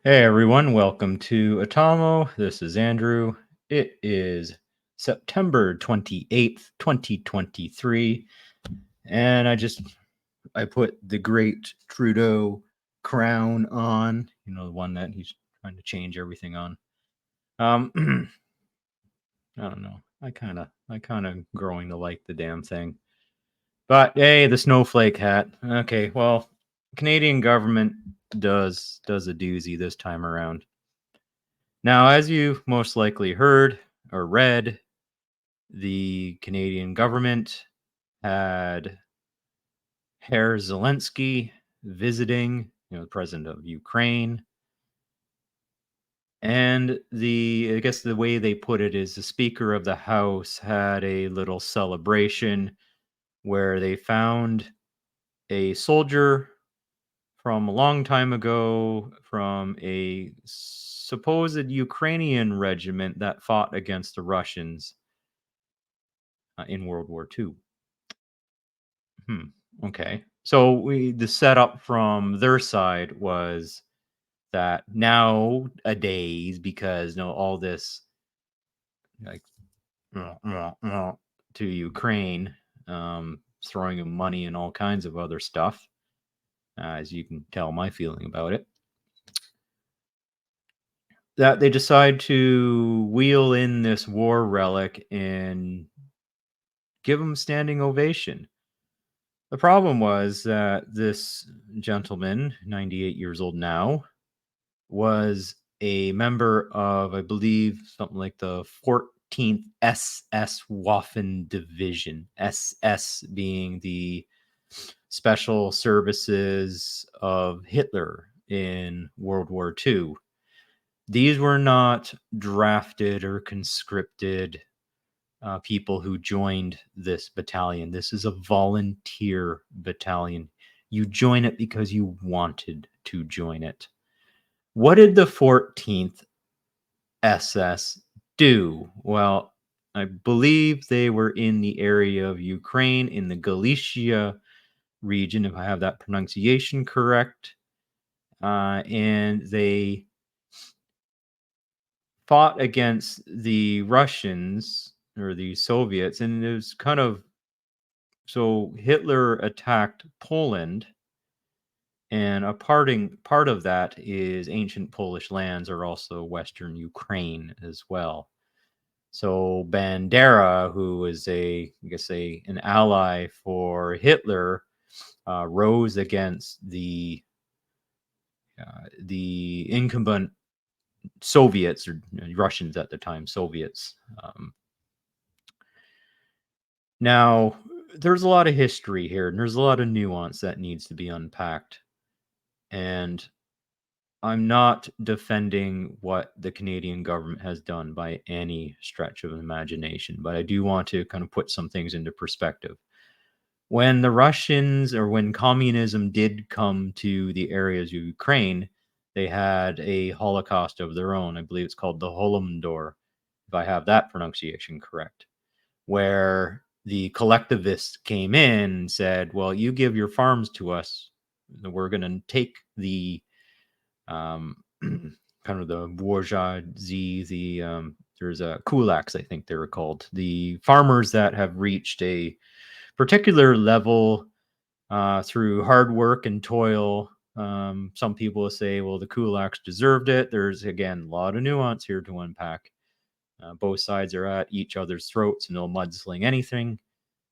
Hey everyone, welcome to Atomo. This is Andrew. It is September 28th, 2023, and I put the great Trudeau crown on, the one that he's trying to change everything on. I don't know. I kind of growing to like the damn thing. But hey, the snowflake hat. Okay, well, Canadian government does a doozy this time around. Now, as you most likely heard or read, the Canadian government had Herr Zelensky visiting, the president of Ukraine. And I guess the way they put it is the Speaker of the House had a little celebration where they found a soldier from a long time ago from a supposed Ukrainian regiment that fought against the Russians in World War II. Hmm. Okay. So the setup from their side was that nowadays, because all this like to Ukraine, throwing them money and all kinds of other stuff, as you can tell my feeling about it, that they decide to wheel in this war relic and give them standing ovation. The problem was that this gentleman, 98 years old now, was a member of, I believe, something like the 14th SS Waffen Division, SS being the special services of Hitler in World War II. These were not drafted or conscripted people who joined this battalion. This is a volunteer battalion. You join it because you wanted to join it. What did the 14th SS do? Well, I believe they were in the area of Ukraine in the Galicia region, if I have that pronunciation correct. And they fought against the Russians or the Soviets, and it was kind of so Hitler attacked Poland, and part of that is ancient Polish lands are also Western Ukraine as well. So Bandera, who was an ally for Hitler, rose against the incumbent Soviets or Russians at the time, Soviets. Now, there's a lot of history here, and there's a lot of nuance that needs to be unpacked. And I'm not defending what the Canadian government has done by any stretch of imagination, but I do want to kind of put some things into perspective. When the Russians or when communism did come to the areas of Ukraine, they had a Holocaust of their own. I believe it's called the Holodomor, if I have that pronunciation correct, where the collectivists came in and said, well, you give your farms to us, we're going to take the kind of the bourgeoisie, there's a kulaks, I think they were called, the farmers that have reached a particular level through hard work and toil. Some people will say, well, the kulaks deserved it. There's, again, a lot of nuance here to unpack. Both sides are at each other's throats and they'll mudsling anything.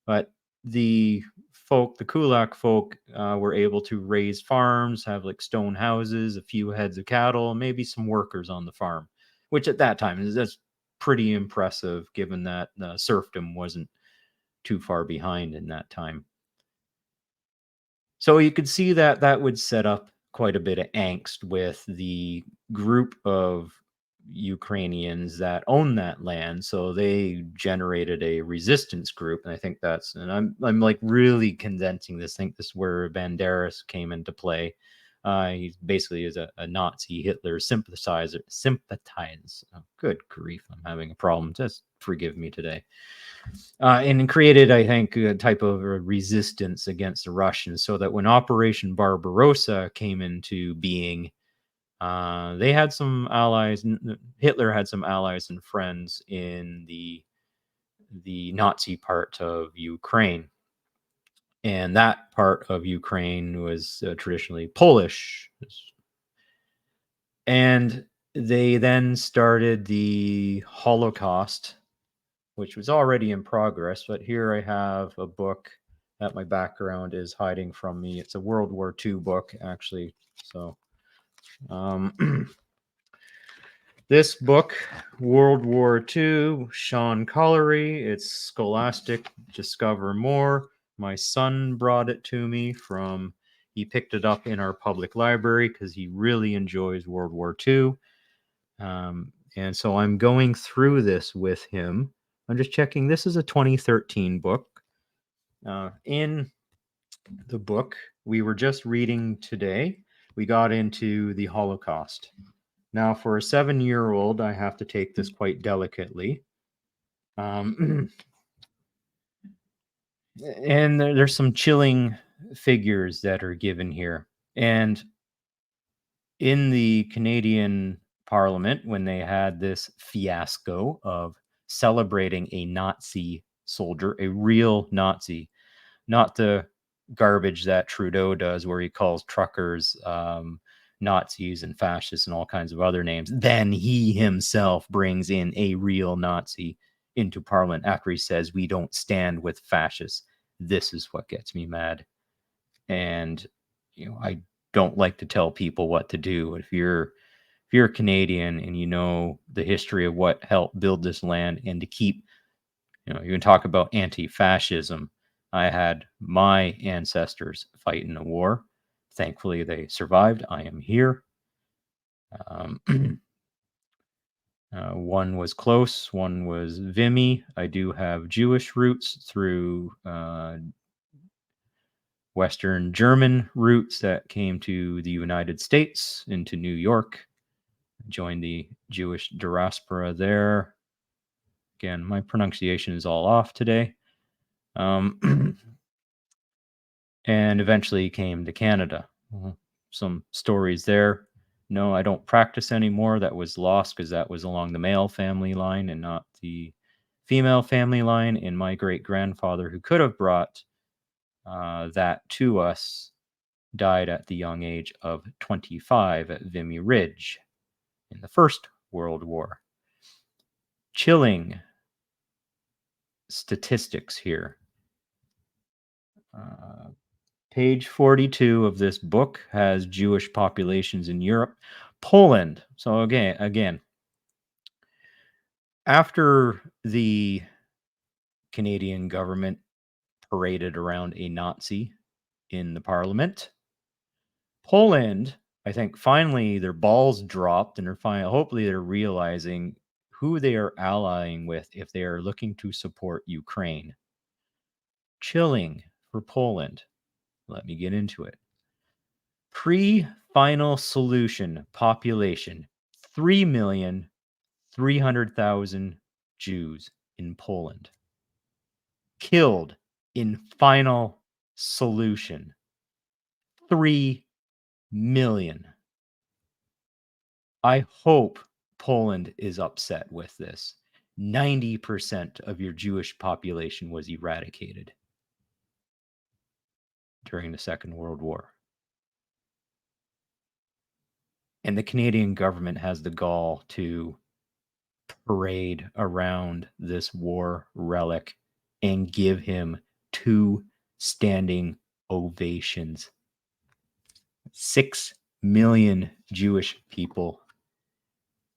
But the Kulak folk, were able to raise farms, have like stone houses, a few heads of cattle, and maybe some workers on the farm, which at that time that's pretty impressive given that serfdom wasn't too far behind in that time. So you could see that that would set up quite a bit of angst with the group of Ukrainians that own that land. So they generated a resistance group, and I think and I'm like really condensing this. I think this is where Banderas came into play. He basically is a Nazi Hitler sympathizer. Sympathize. Oh, good grief! I'm having a problem. Just forgive me today. And created, I think, a type of a resistance against the Russians, so that when Operation Barbarossa came into being, They had some allies. Hitler had some allies and friends in the Nazi part of Ukraine, and that part of Ukraine was traditionally Polish, and they then started the Holocaust, which was already in progress. But here I have a book that my background is hiding from me. It's a World War II book, actually. So, um, this book, World War II, Sean Collery, it's Scholastic, Discover More. My son brought it to me he picked it up in our public library because he really enjoys World War II. And so I'm going through this with him. I'm just checking. This is a 2013 book. In the book we were just reading today, we got into the Holocaust. Now, for a 7-year-old, I have to take this quite delicately. And there's some chilling figures that are given here. And in the Canadian Parliament, when they had this fiasco of celebrating a Nazi soldier, a real Nazi, not the garbage that Trudeau does, where he calls truckers Nazis and fascists and all kinds of other names. Then he himself brings in a real Nazi into Parliament after he says, "We don't stand with fascists." This is what gets me mad. And I don't like to tell people what to do. If you're a Canadian and you know the history of what helped build this land, and to keep, you can talk about anti-fascism. I had my ancestors fight in a war. Thankfully, they survived. I am here. Um, one was close, one was Vimy. I do have Jewish roots through Western German roots that came to the United States, into New York. Joined the Jewish diaspora there. Again, my pronunciation is all off today. And eventually came to Canada. Some stories there. No, I don't practice anymore. That was lost because that was along the male family line and not the female family line. And my great grandfather, who could have brought that to us, died at the young age of 25 at Vimy Ridge in the First World War. Chilling statistics here. Page 42 of this book has Jewish populations in Europe. Poland. So again, after the Canadian government paraded around a Nazi in the parliament, Poland, I think, finally their balls dropped, and hopefully they're realizing who they are allying with if they are looking to support Ukraine. Chilling for Poland. Let me get into it. Pre-final solution population 3,300,000 Jews in Poland. Killed in final solution 3 million. I hope Poland is upset with this. 90% of your Jewish population was eradicated during the Second World War. And the Canadian government has the gall to parade around this war relic and give him 2 standing ovations. 6 million Jewish people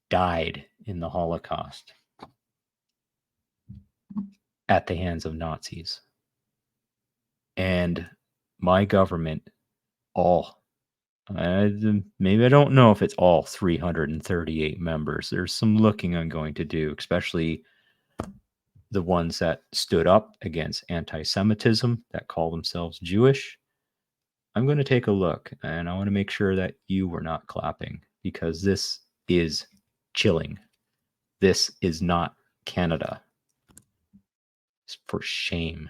died in the Holocaust at the hands of Nazis. And my government, maybe I don't know if it's all 338 members. There's some looking I'm going to do, especially the ones that stood up against anti-Semitism, that call themselves Jewish. I'm going to take a look, and I want to make sure that you were not clapping, because this is chilling. This is not Canada. It's for shame.